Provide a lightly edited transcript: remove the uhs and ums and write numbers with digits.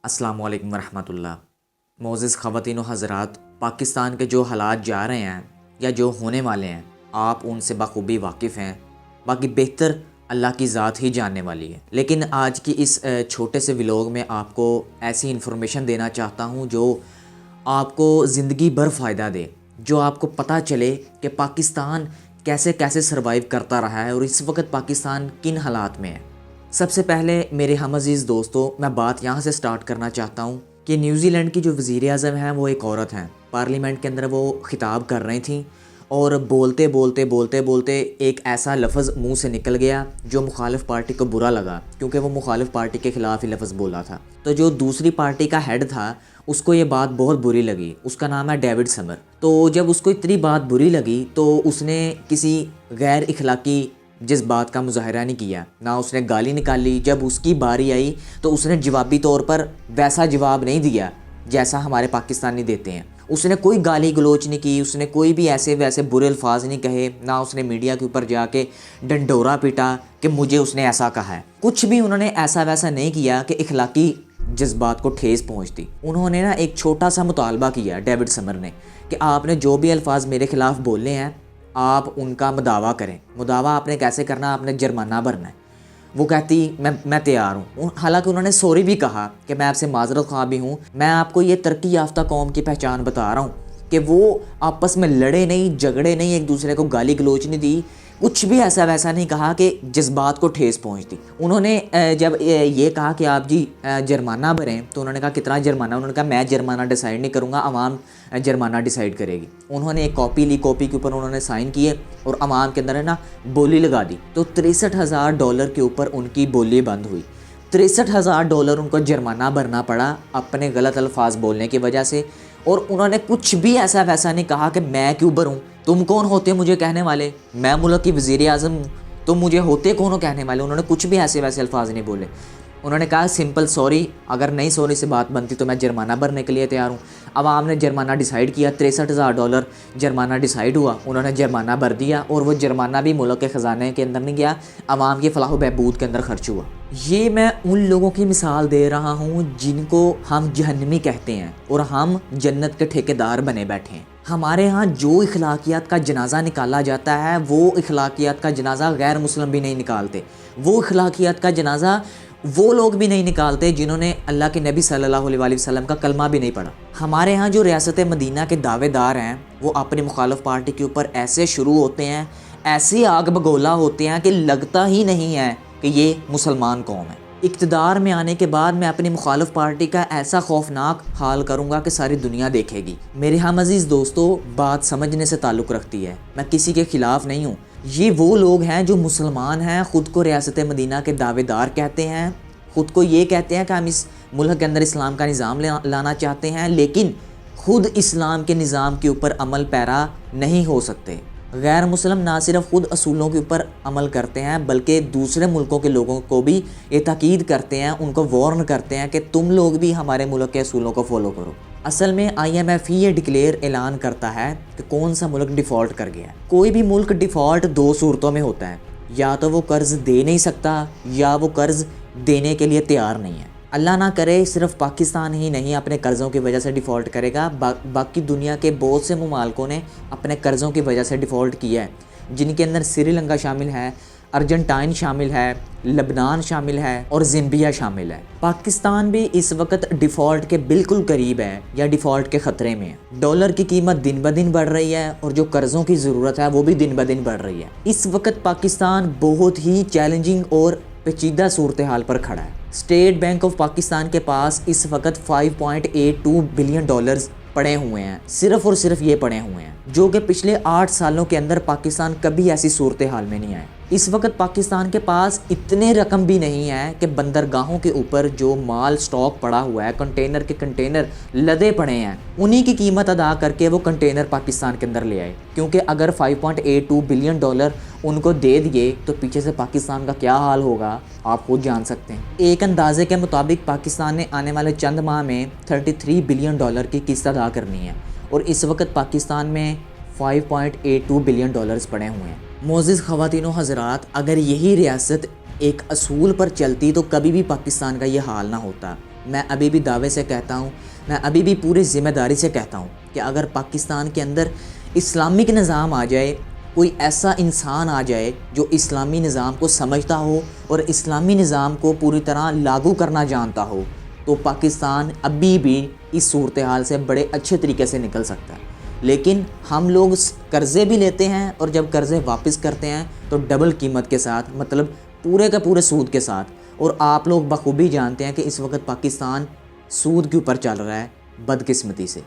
السلام علیکم ورحمۃ اللہ۔ معزز خواتین و حضرات، پاکستان کے جو حالات جا رہے ہیں یا جو ہونے والے ہیں آپ ان سے بخوبی واقف ہیں، باقی بہتر اللہ کی ذات ہی جاننے والی ہے۔ لیکن آج کی اس چھوٹے سے ولاگ میں آپ کو ایسی انفارمیشن دینا چاہتا ہوں جو آپ کو زندگی بھر فائدہ دے، جو آپ کو پتہ چلے کہ پاکستان کیسے کیسے سروائیو کرتا رہا ہے اور اس وقت پاکستان کن حالات میں ہے۔ سب سے پہلے میرے ہم عزیز دوستو، میں بات یہاں سے سٹارٹ کرنا چاہتا ہوں کہ نیوزی لینڈ کی جو وزیر اعظم ہیں وہ ایک عورت ہیں۔ پارلیمنٹ کے اندر وہ خطاب کر رہی تھیں اور بولتے بولتے ایک ایسا لفظ منہ سے نکل گیا جو مخالف پارٹی کو برا لگا، کیونکہ وہ مخالف پارٹی کے خلاف ہی لفظ بولا تھا۔ تو جو دوسری پارٹی کا ہیڈ تھا اس کو یہ بات بہت بری لگی، اس کا نام ہے ڈیوڈ سمر۔ تو جب اس کو اتنی بات بری لگی تو اس نے کسی غیر اخلاقی جذبات کا مظاہرہ نہیں کیا، نہ اس نے گالی نکالی۔ جب اس کی باری آئی تو اس نے جوابی طور پر ویسا جواب نہیں دیا جیسا ہمارے پاکستانی دیتے ہیں۔ اس نے کوئی گالی گلوچ نہیں کی، اس نے کوئی بھی ایسے ویسے برے الفاظ نہیں کہے، نہ اس نے میڈیا کے اوپر جا کے ڈنڈورا پیٹا کہ مجھے اس نے ایسا کہا ہے۔ کچھ بھی انہوں نے ایسا ویسا نہیں کیا کہ اخلاقی جذبات کو ٹھیس پہنچتی۔ انہوں نے نا ایک چھوٹا سا مطالبہ کیا ڈیوڈ سمر نے کہ آپ نے جو بھی الفاظ میرے خلاف بولنے ہیں آپ ان کا مداوع کریں۔ مداوع آپ نے کیسے کرنا؟ آپ نے جرمانہ بھرنا ہے۔ وہ کہتی میں تیار ہوں۔ حالانکہ انہوں نے سوری بھی کہا کہ میں آپ سے معذرت خواہ بھی ہوں، میں آپ کو یہ ترقی یافتہ قوم کی پہچان بتا رہا ہوں کہ وہ آپس میں لڑے نہیں، جھگڑے نہیں، ایک دوسرے کو گالی گلوچ نہیں دی، کچھ بھی ایسا ویسا نہیں کہا کہ جذبات کو ٹھیس پہنچتی۔ انہوں نے جب یہ کہا کہ آپ جی جرمانہ بھریں تو انہوں نے کہا کتنا جرمانہ؟ انہوں نے کہا میں جرمانہ ڈیسائیڈ نہیں کروں گا، عوام جرمانہ ڈیسائیڈ کرے گی۔ انہوں نے ایک کاپی لی، کاپی کے اوپر انہوں نے سائن کیے اور عوام کے اندر ہے نا بولی لگا دی۔ تو $63,000 کے اوپر ان کی بولی بند ہوئی۔ $63,000 ان کو جرمانہ بھرنا پڑا اپنے غلط الفاظ بولنے کی وجہ سے۔ اور انہوں نے کچھ بھی ایسا ویسا نہیں کہا کہ میں کیوں بھروں، تم کون ہوتے مجھے کہنے والے، میں ملک کی وزیر اعظم ہوں، تم مجھے ہوتے کون ہو کہنے والے۔ انہوں نے کچھ بھی ایسے ویسے الفاظ نہیں بولے۔ انہوں نے کہا سمپل سوری، اگر نہیں سوری سے بات بنتی تو میں جرمانہ بھرنے کے لیے تیار ہوں۔ عوام نے جرمانہ ڈیسائیڈ کیا، $63,000 جرمانہ ڈیسائیڈ ہوا۔ انہوں نے جرمانہ بھر دیا اور وہ جرمانہ بھی ملک کے خزانے کے اندر نہیں گیا، عوام کی فلاح و بہبود کے اندر خرچ ہوا۔ یہ میں ان لوگوں کی مثال دے رہا ہوں جن کو ہم جہنمی کہتے ہیں اور ہم جنت کے ٹھیکیدار بنے بیٹھے ہیں۔ ہمارے ہاں جو اخلاقیات کا جنازہ نکالا جاتا ہے وہ اخلاقیات کا جنازہ غیر مسلم بھی نہیں نکالتے، وہ اخلاقیات کا جنازہ وہ لوگ بھی نہیں نکالتے جنہوں نے اللہ کے نبی صلی اللہ علیہ وسلم کا کلمہ بھی نہیں پڑھا۔ ہمارے ہاں جو ریاست مدینہ کے دعوے دار ہیں وہ اپنی مخالف پارٹی کے اوپر ایسے شروع ہوتے ہیں، ایسے آگ بگولا ہوتے ہیں کہ لگتا ہی نہیں ہے کہ یہ مسلمان قوم ہے۔ اقتدار میں آنے کے بعد میں اپنی مخالف پارٹی کا ایسا خوفناک حال کروں گا کہ ساری دنیا دیکھے گی۔ میرے ہم عزیز دوستو، بات سمجھنے سے تعلق رکھتی ہے، میں کسی کے خلاف نہیں ہوں۔ یہ وہ لوگ ہیں جو مسلمان ہیں، خود کو ریاست مدینہ کے دعوے دار کہتے ہیں، خود کو یہ کہتے ہیں کہ ہم اس ملک کے اندر اسلام کا نظام لانا چاہتے ہیں، لیکن خود اسلام کے نظام کے اوپر عمل پیرا نہیں ہو سکتے۔ غیر مسلم نہ صرف خود اصولوں کے اوپر عمل کرتے ہیں بلکہ دوسرے ملکوں کے لوگوں کو بھی یہ تاکید کرتے ہیں، ان کو وارن کرتے ہیں کہ تم لوگ بھی ہمارے ملک کے اصولوں کو فالو کرو۔ اصل میں IMF ہی یہ ڈکلیئر اعلان کرتا ہے کہ کون سا ملک ڈیفالٹ کر گیا ہے۔ کوئی بھی ملک ڈیفالٹ دو صورتوں میں ہوتا ہے، یا تو وہ قرض دے نہیں سکتا یا وہ قرض دینے کے لیے تیار نہیں ہے۔ اللہ نہ کرے صرف پاکستان ہی نہیں اپنے قرضوں کی وجہ سے ڈیفالٹ کرے گا، باقی دنیا کے بہت سے ممالکوں نے اپنے قرضوں کی وجہ سے ڈیفالٹ کیا ہے، جن کے اندر سری لنکا شامل ہے، ارجنٹائن شامل ہے، لبنان شامل ہے اور زمبیا شامل ہے۔ پاکستان بھی اس وقت ڈیفالٹ کے بالکل قریب ہے یا ڈیفالٹ کے خطرے میں ہے۔ ڈالر کی قیمت دن بدن بڑھ رہی ہے اور جو قرضوں کی ضرورت ہے وہ بھی دن بدن بڑھ رہی ہے۔ اس وقت پاکستان بہت ہی چیلنجنگ اور پیچیدہ صورتحال پر کھڑا ہے۔ اسٹیٹ بینک آف پاکستان کے پاس اس وقت $5.82 بلین پڑے ہوئے ہیں، صرف اور صرف یہ پڑے ہوئے ہیں، جو کہ پچھلے 8 سالوں کے اندر پاکستان کبھی ایسی صورتحال میں نہیں آئے۔ اس وقت پاکستان کے پاس اتنے رقم بھی نہیں ہے کہ بندرگاہوں کے اوپر جو مال سٹاک پڑا ہوا ہے، کنٹینر کے کنٹینر لدے پڑے ہیں، انہی کی قیمت ادا کر کے وہ کنٹینر پاکستان کے اندر لے آئے، کیونکہ اگر $5.82 بلین ان کو دے دیے تو پیچھے سے پاکستان کا کیا حال ہوگا آپ خود جان سکتے ہیں۔ ایک اندازے کے مطابق پاکستان نے آنے والے چند ماہ میں $33 بلین کی قسط ادا کرنی ہے اور اس وقت پاکستان میں $5.82 بلین پڑے ہوئے ہیں۔ معزز خواتین و حضرات، اگر یہی ریاست ایک اصول پر چلتی تو کبھی بھی پاکستان کا یہ حال نہ ہوتا۔ میں ابھی بھی دعوے سے کہتا ہوں، میں ابھی بھی پوری ذمہ داری سے کہتا ہوں کہ اگر پاکستان کے اندر اسلامک نظام آ جائے، کوئی ایسا انسان آ جائے جو اسلامی نظام کو سمجھتا ہو اور اسلامی نظام کو پوری طرح لاگو کرنا جانتا ہو، تو پاکستان ابھی بھی اس صورتحال سے بڑے اچھے طریقے سے نکل سکتا ہے۔ لیکن ہم لوگ قرضے بھی لیتے ہیں، اور جب قرضے واپس کرتے ہیں تو ڈبل قیمت کے ساتھ، مطلب پورے کا پورے سود کے ساتھ۔ اور آپ لوگ بخوبی جانتے ہیں کہ اس وقت پاکستان سود کے اوپر چل رہا ہے، بدقسمتی سے۔